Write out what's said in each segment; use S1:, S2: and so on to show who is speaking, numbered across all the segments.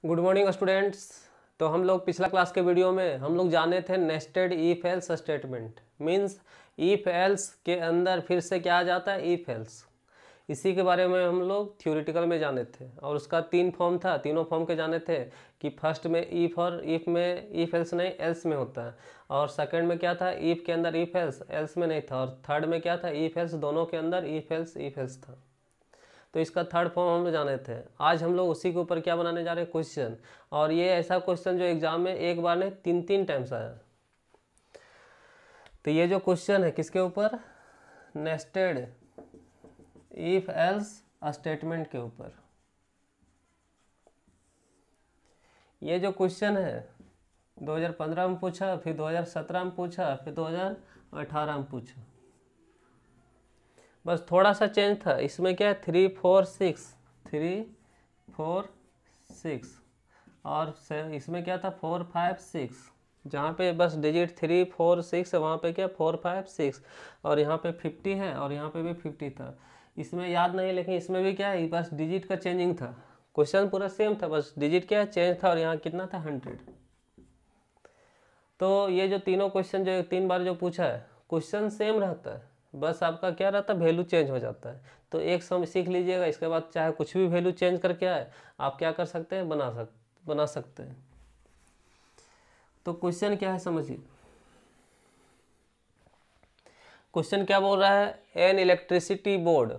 S1: Good morning students. तो हम लोग पिछला क्लास के वीडियो में हम लोग जाने थे nested if else statement. Means if else के अंदर फिर से क्या आ जाता है, इफ एल्स। इसी के बारे में हम लोग थ्योरेटिकल में जाने थे और उसका 3 फॉर्म था, तीनों फॉर्म के जाने थे कि फर्स्ट में इफ और इफ में इफ एल्स नहीं एल्स में होता है, और सेकंड में क्या था, इफ के अंदर इफ एल्स एल्स में नहीं था, और थर्ड में क्या था, इफ एल्स दोनों के अंदर इफ एल्स था। तो इसका थर्ड फॉर्म हम जाने थे। आज हम लोग उसी के ऊपर क्या बनाने जा रहे हैं, क्वेश्चन। और ये ऐसा क्वेश्चन जो एग्जाम में एक बार नहीं 3 टाइम्स आया। तो ये जो क्वेश्चन है किसके ऊपर, नेस्टेड इफ एल्स स्टेटमेंट के ऊपर। ये जो क्वेश्चन है 2015 में पूछा, फिर 2017 में पूछा, फिर 2018 में पूछा। बस थोड़ा सा चेंज था। इसमें क्या है 3 4 6 और इसमें क्या था 4 5 6। जहाँ पे बस डिजिट 3 4 6 है, वहाँ पे क्या 4 5 6, और यहाँ पे 50 है और यहाँ पे भी 50 था। इसमें याद नहीं, लेकिन इसमें भी क्या है बस डिजिट का चेंजिंग था। क्वेश्चन पूरा सेम था, बस डिजिट क्या है चेंज था, और यहाँ कितना था 100। तो ये जो तीनों क्वेश्चन जो 3 बार जो पूछा है, क्वेश्चन सेम रहता है, बस आपका क्या रहता है वैल्यू चेंज हो जाता है। तो एक सम सीख लीजिएगा, इसके बाद चाहे कुछ भी वैल्यू चेंज करके आए आप क्या कर सकते हैं, बना सकते हैं। तो क्वेश्चन क्या है समझिए। क्वेश्चन क्या बोल रहा है, an electricity board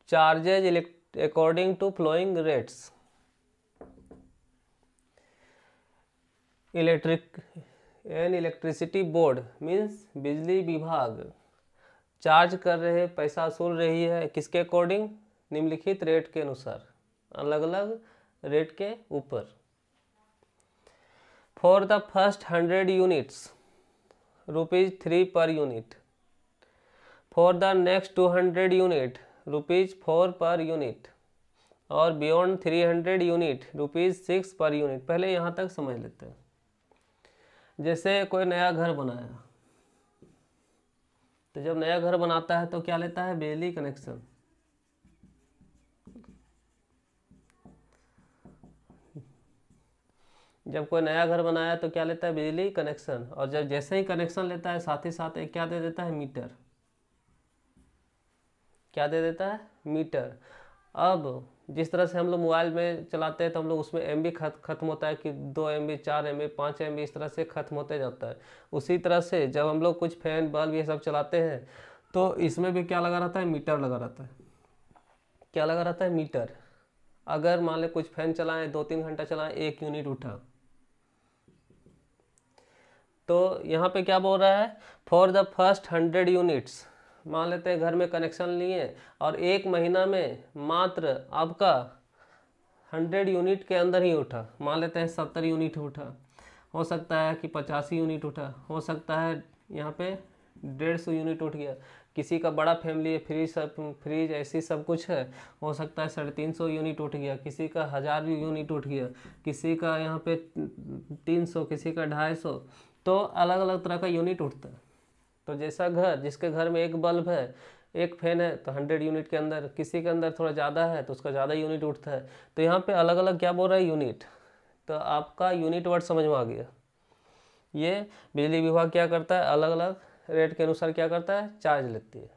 S1: charges according to flowing rates. An electricity board means बिजली विभाग चार्ज कर रहे हैं, पैसा वसूल रही है किसके अकॉर्डिंग, निम्नलिखित रेट के अनुसार, अलग अलग रेट के ऊपर। For the first 100 units ₹3 per unit, for the next 200 unit ₹4 per unit, और बियॉन्ड 300 यूनिट ₹6 पर यूनिट। पहले यहाँ तक समझ लेते हैं। जैसे कोई नया घर बनाया, तो जब नया घर बनाता है तो क्या लेता है, बिजली कनेक्शन। जब कोई नया घर बनाया तो क्या लेता है, बिजली कनेक्शन। और जब जैसे ही कनेक्शन लेता है साथ ही साथ एक क्या दे देता है, मीटर। क्या दे देता है, मीटर। अब जिस तरह से हम लोग मोबाइल में चलाते हैं तो हम लोग उसमें MB खत्म होता है कि 2 MB 4 MB 5 MB इस तरह से खत्म होते जाता है। उसी तरह से जब हम लोग कुछ फैन बल्ब ये सब चलाते हैं तो इसमें भी क्या लगा रहता है, मीटर लगा रहता है। क्या लगा रहता है, मीटर। अगर मान ले कुछ फैन चलाएं 2-3 घंटा चलाएं, 1 यूनिट उठा, तो यहाँ पे क्या बोल रहा है, फॉर द फर्स्ट 100 यूनिट्स। मान लेते हैं घर में कनेक्शन लिए और 1 महीना में मात्र आपका 100 यूनिट के अंदर ही उठा। मान लेते हैं 70 यूनिट उठा, हो सकता है कि 85 यूनिट उठा, हो सकता है यहाँ पे 150 यूनिट उठ गया। किसी का बड़ा फैमिली है, फ्रिज ऐसी सब कुछ है, हो सकता है 350 यूनिट उठ गया, किसी का 1000 यूनिट उठ गया, किसी का यहाँ पे 300, किसी का 250। तो अलग अलग तरह का यूनिट उठता है। तो जैसा घर, जिसके घर में एक बल्ब है, एक फैन है, तो 100 यूनिट के अंदर, किसी के अंदर थोड़ा ज़्यादा है तो उसका ज़्यादा यूनिट उठता है। तो यहाँ पे अलग अलग क्या बोल रहा है, यूनिट। तो आपका यूनिट वर्ड समझ में आ गया। ये बिजली विभाग क्या करता है, अलग अलग रेट के अनुसार क्या करता है, चार्ज लेती है।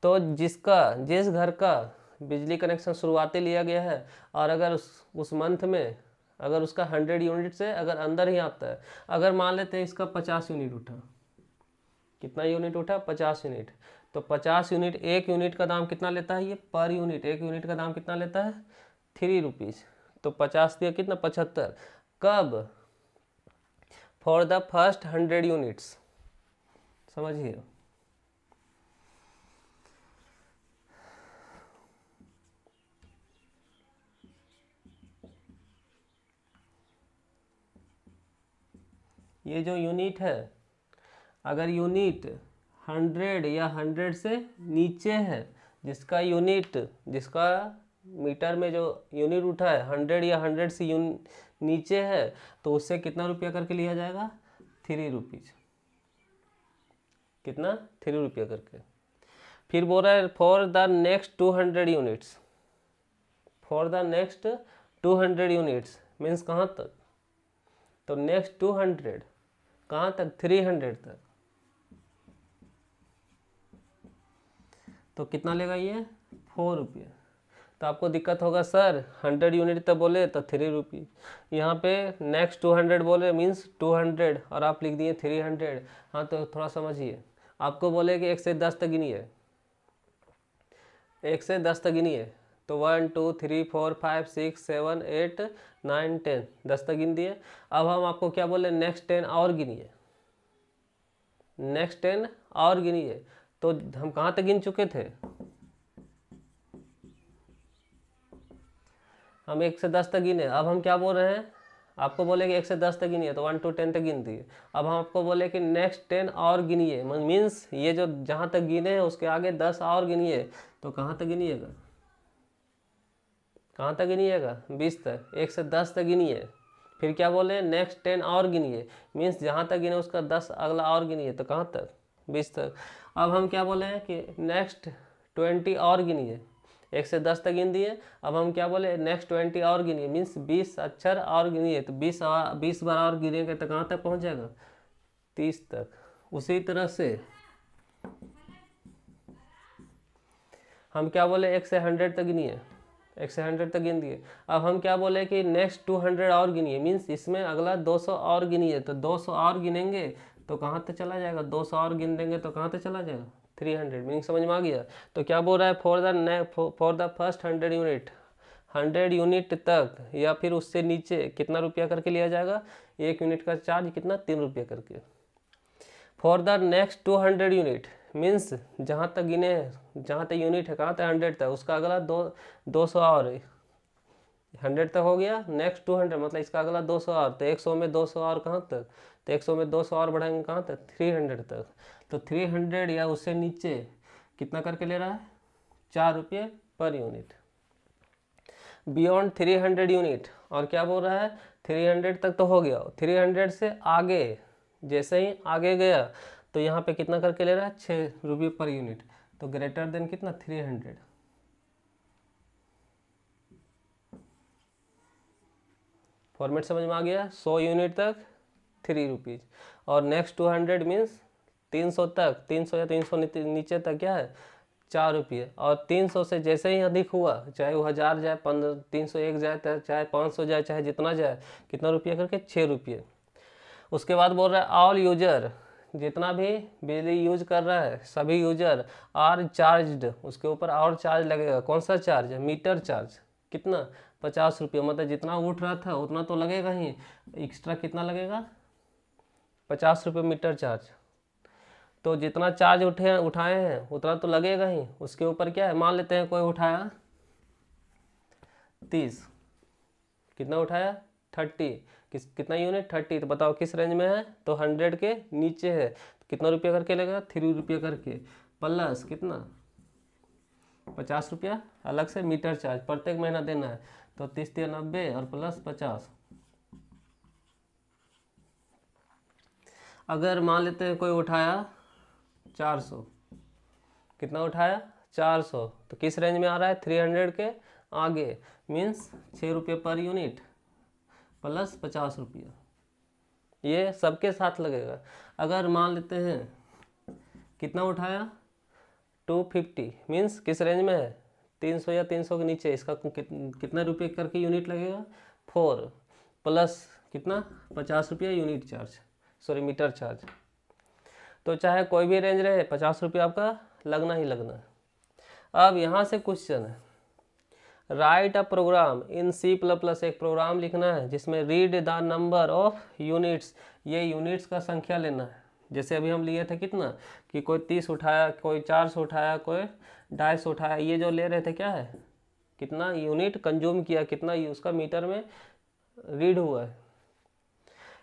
S1: तो जिस घर का बिजली कनेक्शन शुरुआती लिया गया है, और अगर उस मंथ में अगर उसका 100 यूनिट से अगर अंदर ही आता है, अगर मान लेते हैं इसका 50 यूनिट उठा, कितना यूनिट उठा, 50 यूनिट, तो 50 यूनिट, 1 यूनिट का दाम कितना लेता है ये, पर यूनिट 1 यूनिट का दाम कितना लेता है, 3 रुपीज़। तो 50 दिया कितना, 75। कब, फॉर द फर्स्ट 100 यूनिट्स। समझिए, ये जो यूनिट है, अगर यूनिट 100 या 100 से नीचे है, जिसका मीटर में जो यूनिट उठा है 100 या 100 से नीचे है, तो उससे कितना रुपया करके लिया जाएगा, 3 रुपीज़। कितना, 3 रुपया करके। फिर बोल रहा है for the next 200 units, for the next 200 units means कहाँ तक, तो नेक्स्ट 200 कहाँ तक, 300 तक। तो कितना लेगा ये, 4 रुपये। तो आपको दिक्कत होगा सर 100 यूनिट तक बोले तो 3 रुपये, यहाँ पे नेक्स्ट 200 बोले मीन्स 200 और आप लिख दिए 300। हाँ तो थोड़ा समझिए, आपको बोले कि 1 से 10 तक गिनिए, 1 से 10 तक गिनिए, तो 1 2 3 4 5 6 7 8 9 10, 10 तक गिन दिए। अब हम आपको क्या बोले, नेक्स्ट 10 और गिनिए, नेक्स्ट 10 और गिनिए। तो हम कहाँ तक गिन चुके थे, हम 1 से 10 तक गिने। अब हम क्या बोल रहे हैं, आपको बोले कि 1 से 10 तक गिनिए, तो 1 to 10 तक गिन दिए। अब हम आपको बोले कि नेक्स्ट 10 और गिनिए, मीन्स ये जो जहाँ तक गिने हैं उसके आगे 10 और गिनिए। तो कहाँ तक गिनिएगा, कहाँ तक गिनिएगा, 20 तक। 1 से 10 तक गिनिए, फिर क्या बोले, नेक्स्ट 10 और गिनिए, मीन्स जहाँ तक गिने उसका 10 अगला और गिनिए, तो कहाँ तक, 20 तक। अब हम क्या बोले हैं कि नेक्स्ट 20 और गिनिए, 1 से 10 तक गिन दिए। अब हम क्या बोले, नेक्स्ट 20 और गिनिए, मीन्स 20 अक्षर और गिनिए। तो 20 बार और गिनेंगे तो कहाँ तक पहुँच जाएगा, 30 तक। उसी तरह से हम क्या बोले, 1 से 100 तक गिनिए, 1 से 100 तक गिन दिए। अब हम क्या बोले कि नेक्स्ट 200 और गिनिए, मीन्स इसमें अगला 200 और गिनिए। तो 200 और गिनेंगे तो कहाँ तक चला जाएगा, 200 और गिन देंगे तो कहाँ तक चला जाएगा, 300। मीनिंग समझ में आ गया। तो क्या बोल रहा है, for the first 100 unit, 100 unit तक या फिर उससे नीचे कितना रुपया करके लिया जाएगा, 1 यूनिट का चार्ज कितना, 3 रुपये करके। For the next 200 unit means जहाँ तक गिने, जहाँ तक यूनिट है कहाँ तक, 100 तक, उसका अगला 200 और, 100 तक हो गया, नेक्स्ट 200 मतलब इसका अगला 200 और। तो 100 में 200 और कहाँ तक, तो 100 में 200 और बढ़ाएंगे कहाँ तक, 300 तक। तो 300 या उससे नीचे कितना करके ले रहा है, 4 रुपये पर यूनिट। बियॉन्ड 300 यूनिट, और क्या बोल रहा है, 300 तक तो हो गया, 300 से आगे जैसे ही आगे गया तो यहाँ पे कितना करके ले रहा है, 6 रुपये पर यूनिट। तो ग्रेटर देन कितना, 300। फॉर्मेट समझ में आ गया, 100 यूनिट तक 3 रुपीज़, और नेक्स्ट 200 मीन्स 300 तक, 300 या 300 नीचे तक क्या है, 4 रुपये। और 300 से जैसे ही अधिक हुआ, चाहे वो 1000 जाए, 301 जाए, चाहे 500 जाए, चाहे जितना जाए, कितना रुपया करके, 6 रुपये। उसके बाद बोल रहा है ऑल यूजर, जितना भी बिजली यूज कर रहा है सभी यूजर आर चार्ज्ड, उसके ऊपर और चार्ज लगेगा। कौन सा चार्ज, मीटर चार्ज, कितना, 50 रुपये। मतलब जितना उठ रहा था उतना तो लगेगा ही, एक्स्ट्रा कितना लगेगा, 50 रुपये मीटर चार्ज। तो जितना चार्ज उठाए हैं उतना तो लगेगा ही, उसके ऊपर क्या है, मान लेते हैं कोई उठाया 30, कितना उठाया, 30, कितना यूनिट, 30। तो बताओ किस रेंज में है, तो 100 के नीचे है, तो कितना रुपया करके लेगा, 3 रुपये करके, प्लस कितना, 50 रुपया अलग से मीटर चार्ज प्रत्येक महीना देना है। तो 30 × 90 और प्लस 50। अगर मान लेते हैं कोई उठाया 400, कितना उठाया, 400, तो किस रेंज में आ रहा है, 300 के आगे, मीन्स 6 रुपये पर यूनिट प्लस 50 रुपया, ये सबके साथ लगेगा। अगर मान लेते हैं कितना उठाया, 250, मीन्स किस रेंज में है, 300 या 300 के नीचे, इसका कितना रुपये करके यूनिट लगेगा, 4 प्लस कितना, 50 रुपया unit charge, sorry meter charge. तो चाहे कोई भी रेंज रहे 50 रुपये आपका लगना ही लगना है। अब यहाँ से क्वेश्चन है, राइट अ प्रोग्राम इन C++, एक प्रोग्राम लिखना है जिसमें read the number of units, ये यूनिट्स का संख्या लेना है। जैसे अभी हम लिए थे कितना, कि कोई 30 उठाया, कोई 400 उठाया, कोई 250 उठाया, ये जो ले रहे थे क्या है, कितना यूनिट कंज्यूम किया, कितना उसका मीटर में रीड हुआ है।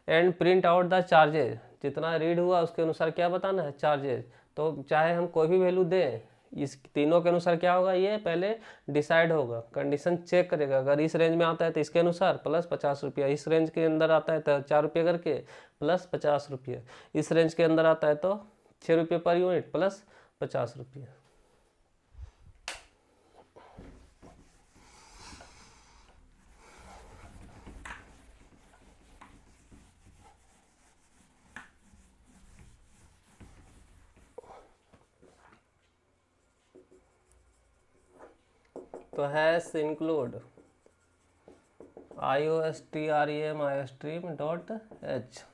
S1: And print out the charges, जितना रीड हुआ उसके अनुसार क्या बताना है, चार्जेज। तो चाहे हम कोई भी वैल्यू दें, इस तीनों के अनुसार क्या होगा, ये पहले डिसाइड होगा, कंडीशन चेक करेगा। अगर इस रेंज में आता है तो इसके अनुसार प्लस 50 रुपया, इस रेंज के अंदर आता है तो 4 रुपये करके प्लस 50 रुपये, इस रेंज के अंदर आता है तो 6 रुपये पर यूनिट प्लस 50 रुपये। तो hash include iostream dot H.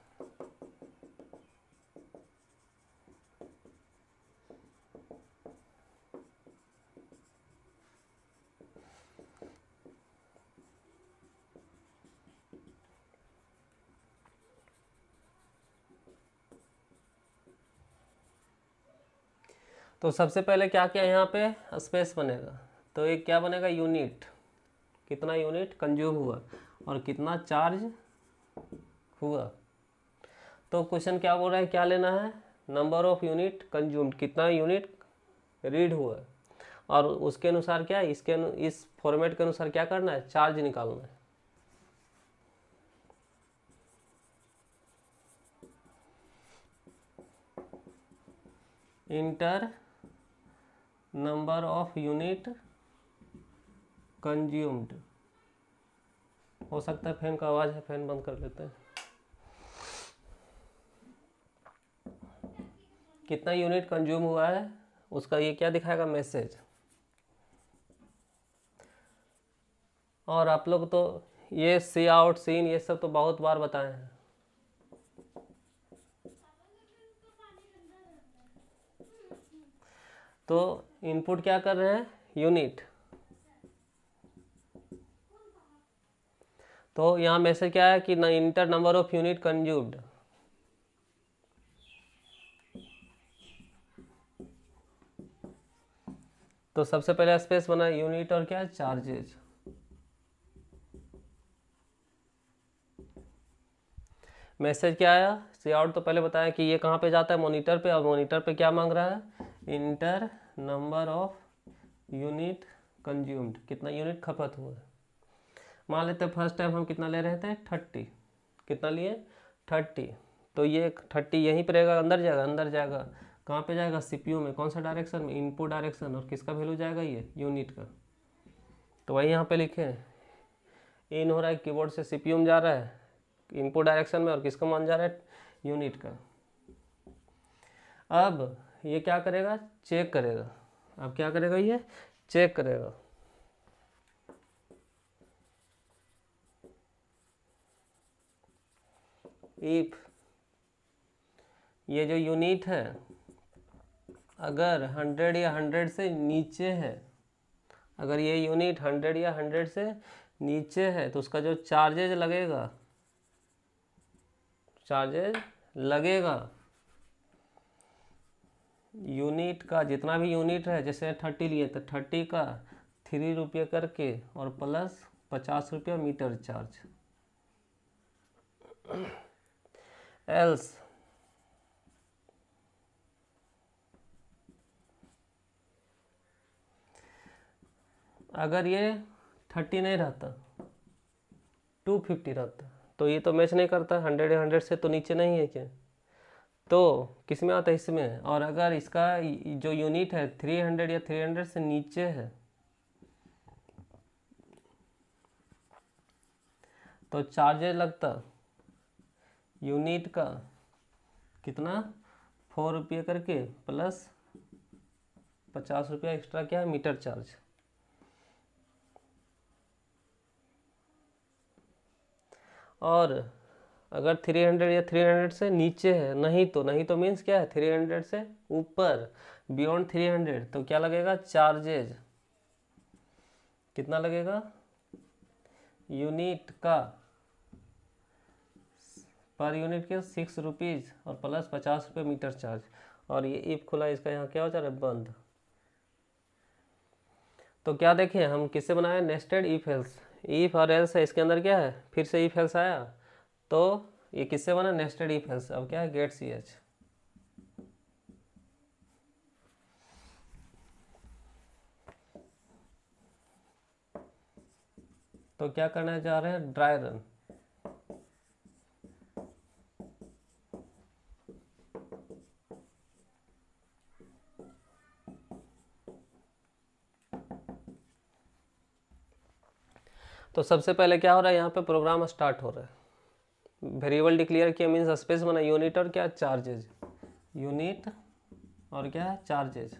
S1: तो सबसे पहले क्या किया, यहाँ पे स्पेस बनेगा, तो एक क्या बनेगा, यूनिट, कितना यूनिट कंज्यूम हुआ और कितना चार्ज हुआ। तो क्वेश्चन क्या बोल रहा है, क्या लेना है, नंबर ऑफ यूनिट कंज्यूम्ड, कितना यूनिट रीड हुआ, और उसके अनुसार क्या है, इस फॉर्मेट के अनुसार क्या करना है, चार्ज निकालना है। Inter number of unit consumed. हो सकता है फैन का आवाज़ है, फैन बंद कर लेते हैं। कितना यूनिट कंज्यूम हुआ है उसका ये क्या दिखाएगा, मैसेज। और आप लोग तो ये सी आउट सीन ये सब तो बहुत बार बताए हैं। तो इनपुट क्या कर रहे हैं, यूनिट। तो यहाँ मैसेज क्या है कि inter number of unit consumed. तो सबसे पहले स्पेस बना यूनिट और क्या, चार्जेज। मैसेज क्या आया, सी आउट तो पहले बताया कि ये कहाँ पे जाता है, मॉनिटर पे, और मॉनिटर पे क्या मांग रहा है, inter number of unit consumed, कितना यूनिट खपत हुआ है। मान लेते हैं फर्स्ट टाइम हम कितना ले रहे थे, 30, कितना लिए 30, तो ये 30 यहीं पर रहेगा, अंदर जाएगा, अंदर जाएगा, कहाँ पे जाएगा, सीपीयू में, कौन सा डायरेक्शन में, इनपुट डायरेक्शन, और किसका वैल्यू जाएगा, ये यूनिट का। तो वही यहाँ पे लिखे इन हो रहा है, कीबोर्ड से सीपीयू में जा रहा है इनपुट डायरेक्शन में, और किसका मान जा रहा है, यूनिट का। अब ये क्या करेगा, चेक करेगा। अब क्या करेगा, ये चेक करेगा। इफ ये जो यूनिट है अगर 100 या 100 से नीचे है, अगर ये यूनिट 100 या 100 से नीचे है तो उसका जो चार्जेज लगेगा, चार्जेज लगेगा यूनिट का, जितना भी यूनिट है, जैसे 30 लिए तो 30 का 3 रुपये करके और प्लस 50 रुपया मीटर चार्ज। एल्स अगर ये 30 नहीं रहता, 250 रहता, तो ये तो मैच नहीं करता, 100 या 100 से तो नीचे नहीं है क्या, तो किस में आता है, इसमें। और अगर इसका जो यूनिट है 300 या 300 से नीचे है तो चार्जेज लगता यूनिट का कितना, 4 रुपये करके प्लस 50 रुपया एक्स्ट्रा, क्या है, मीटर चार्ज। और अगर 300 या 300 से नीचे है, नहीं तो मीन्स क्या है, 300 से ऊपर, बियॉन्ड 300, तो क्या लगेगा, चार्जेज कितना लगेगा, यूनिट का पर यूनिट के 6 रुपीज़ और प्लस 50 रुपये मीटर चार्ज। और ये इफ खुला, इसका यहाँ क्या हो जा रहा है, बंद। तो क्या देखें हम किससे बनाए, नेस्टेड इफ एल्स, इफ और एल्स है, इसके अंदर क्या है, फिर से इफ एल्स आया, तो ये किससे बना, नेस्टेड इफ एल्स। अब क्या है, गेट सी एच। तो क्या करने जा रहे हैं, ड्राई रन। तो सबसे पहले क्या हो रहा है, यहाँ पे प्रोग्राम स्टार्ट हो रहा है, वेरिएबल डिक्लेयर किया, मीन्स स्पेस बना, यूनिट और क्या, चार्जेज, यूनिट और क्या है, चार्जेज।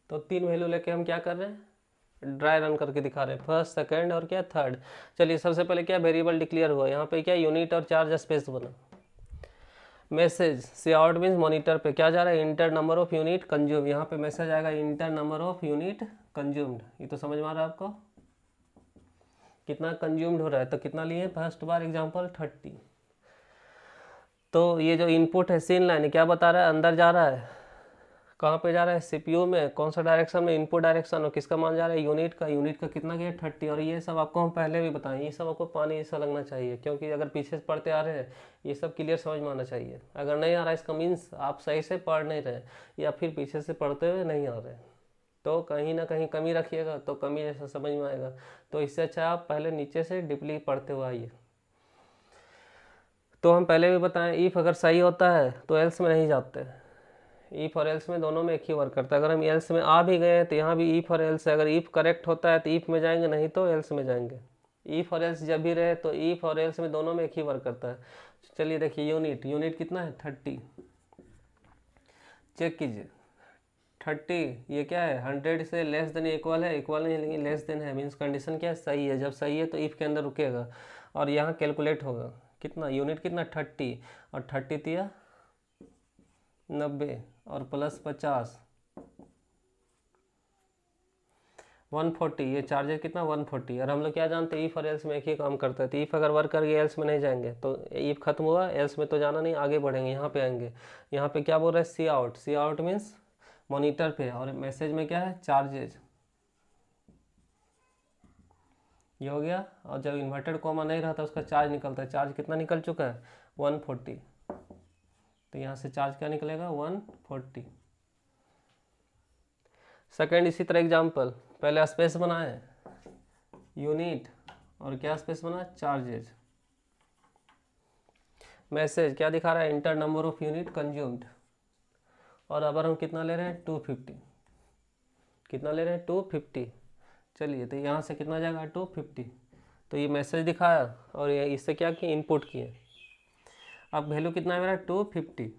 S1: तो 3 वैल्यू लेके हम क्या कर रहे हैं, ड्राई रन करके दिखा रहे हैं, फर्स्ट सेकंड और क्या थर्ड। चलिए सबसे पहले क्या वेरिएबल डिक्लेयर हुआ, यहाँ पे क्या यूनिट और चार्ज स्पेस बना। मैसेज सी आउट मीन्स मॉनिटर पे क्या जा रहा है, inter number of unit consume, यहाँ पे मैसेज आएगा inter number of unit consumed. ये तो समझ में आ रहा है आपको, कितना कंज्यूम्ड हो रहा है, तो कितना लिए फर्स्ट बार एग्जांपल 30। तो ये जो इनपुट है सीन लाइन क्या बता रहा है, अंदर जा रहा है, कहाँ पे जा रहा है, सीपीयू में, कौन सा डायरेक्शन में, इनपुट डायरेक्शन, और किसका मान जा रहा है, यूनिट का। यूनिट का कितना गया 30। और ये सब आपको हम पहले भी बताएं, ये सब आपको पानी जैसा लगना चाहिए, क्योंकि अगर पीछे से पढ़ते आ रहे हैं ये सब क्लियर समझ में आना चाहिए। अगर नहीं आ रहा है इसका मीन्स आप सही से पढ़ नहीं रहे या फिर पीछे से पढ़ते हुए नहीं आ रहे, तो कहीं ना कहीं कमी रखिएगा तो कमी जैसा समझ में आएगा। तो इससे अच्छा आप पहले नीचे से डीपली पढ़ते हुए आइए। तो हम पहले भी बताएं, इफ़ अगर सही होता है तो एल्स में नहीं जाते, ईफ और एल्स में दोनों में एक ही वर्क करता है। अगर हम एल्स में आ भी गए तो यहाँ भी ईफ और एल्स है, अगर ईफ करेक्ट होता है तो ईफ में जाएंगे, नहीं तो एल्स में जाएंगे। ईफ और एल्स जब भी रहे तो ईफ और एल्स में दोनों में एक ही वर्क करता है। चलिए देखिए यूनिट, यूनिट कितना है 30, चेक कीजिए 30 ये क्या है 100 से लेस देन इक्वल है, इक्वल नहीं लेकिन लेस देन है, मीन्स कंडीशन क्या है सही है। जब सही है तो इफ़ के अंदर रुकेगा और यहाँ कैलकुलेट होगा कितना, यूनिट कितना 30, और 30 दिया 90 और प्लस 50 140, ये चार्जर कितना 140। और हम लोग क्या जानते हैं ईफ और एल्स में एक ही काम करता है, तो ईफ अगर वर्क कर गया एल्स में नहीं जाएंगे, तो ईफ खत्म हुआ एल्स में तो जाना नहीं, आगे बढ़ेंगे, यहाँ पे आएंगे। यहाँ पे क्या बोल रहा है सी आउट, सी आउट मीन्स मॉनिटर पे, और मैसेज में क्या है चार्जेज, ये हो गया। और जब इन्वर्टेड कॉमा नहीं रहता उसका चार्ज निकलता है, चार्ज कितना निकल चुका है 140, तो यहाँ से चार्ज क्या निकलेगा 140। सेकेंड इसी तरह एग्जाम्पल, पहले स्पेस बनाए यूनिट और क्या स्पेस बना चार्जेज, मैसेज क्या दिखा रहा है inter number of unit consumed, और अब हम कितना ले रहे हैं 250, कितना ले रहे हैं 250। चलिए तो यहाँ से कितना जाएगा 250, तो ये मैसेज दिखाया और ये इससे क्या किए इनपुट किए। अब वैल्यू कितना है मेरा 250,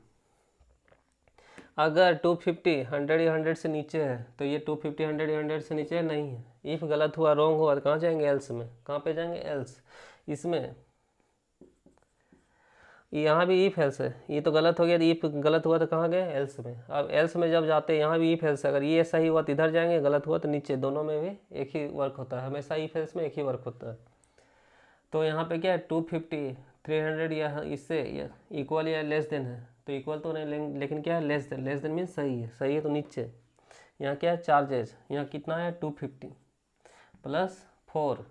S1: अगर 250 100 या 100 से नीचे है तो ये 250 100 या 100 से नीचे नहीं है। इफ़ गलत हुआ रॉन्ग हुआ तो कहाँ जाएंगे एल्स में, कहाँ पे जाएंगे एल्स। इसमें यहाँ भी ईफ एल्स है, ये तो गलत हो गया, ईफ गलत हुआ तो कहाँ गए एल्स में। अब एल्स में जब जाते हैं यहाँ भी ईफ एल्स है, अगर ये सही हुआ तो इधर जाएंगे, गलत हुआ तो नीचे, दोनों में भी एक ही वर्क होता है, हमेशा ईफ एल्स में एक ही वर्क होता है। तो यहाँ पे क्या है 250 300 या इससे इक्वल या लेस देन है, तो इक्वल तो नहीं लेकिन क्या है less than, less than means सही है, सही है तो नीचे। यहाँ क्या है चार्जेज, यहाँ कितना है 250 प्लस 4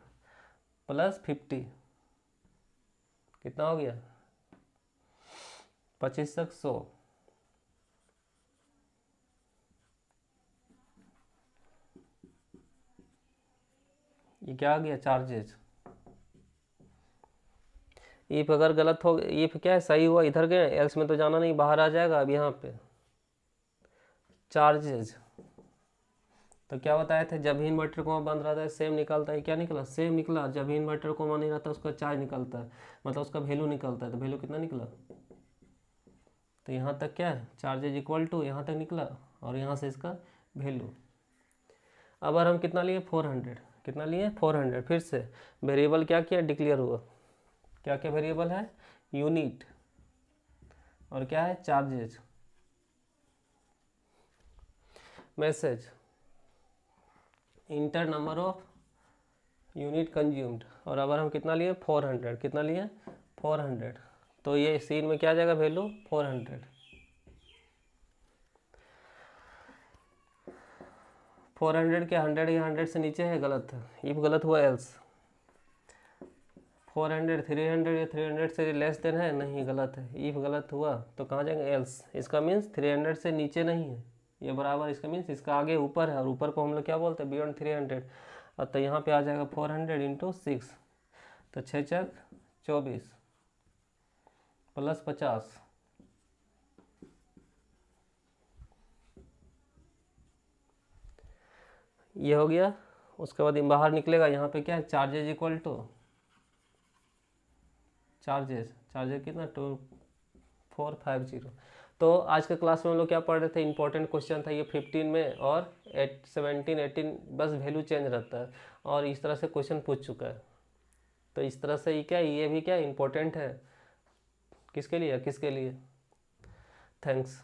S1: प्लस 50 कितना हो गया 25 तक 100, ये क्या आ गया चार्जेज। इफ अगर गलत हो, इफ क्या है सही हुआ इधर गए, एल्स में तो जाना नहीं, बाहर आ जाएगा। अब यहाँ पे चार्जेज तो क्या बताए थे, जब भी इन्वर्टर कोमा बंद रहता है सेम निकलता है, क्या निकला सेम निकला। जब भी इन्वर्टर कोमा नहीं रहता उसका चार्ज निकलता है, मतलब उसका वैल्यू निकलता है, तो वैल्यू कितना निकला, तो यहाँ तक क्या है चार्जेज इक्वल टू यहाँ तक निकला, और यहाँ से इसका वैल्यू। अब अगर हम कितना लिए 400, कितना लिए 400, फिर से वेरिएबल क्या किया डिक्लेयर हुआ, क्या क्या वेरिएबल है यूनिट और क्या है charges, message inter number of unit consumed, और अगर हम कितना लिए 400, कितना लिए 400, तो ये सीन में क्या आ जाएगा वैल्यू 400। 400 के 100 या 100 से नीचे है गलत है, इफ गलत हुआ एल्स। 400 300 या 300 से लेस देन है, नहीं गलत है, इफ गलत हुआ तो कहाँ जाएंगे एल्स। इसका मीन्स 300 से नीचे नहीं है, ये बराबर, इसका मीन्स इसका आगे ऊपर है, और ऊपर को हम लोग क्या बोलते हैं बियॉन्ड 300। तो यहाँ पे आ जाएगा 400 इंटू 6, तो 6 चक 24 प्लस 50, ये हो गया। उसके बाद बाहर निकलेगा, यहाँ पे क्या है charges equal two charges, charges कितना 2450, तो आज के क्लास में हम लोग क्या पढ़ रहे थे, इंपॉर्टेंट क्वेश्चन था ये 15 में, और 17 18 बस वैल्यू चेंज रहता है, और इस तरह से क्वेश्चन पूछ चुका है। तो इस तरह से ये भी क्या इंपॉर्टेंट है, किसके लिए, थैंक्स।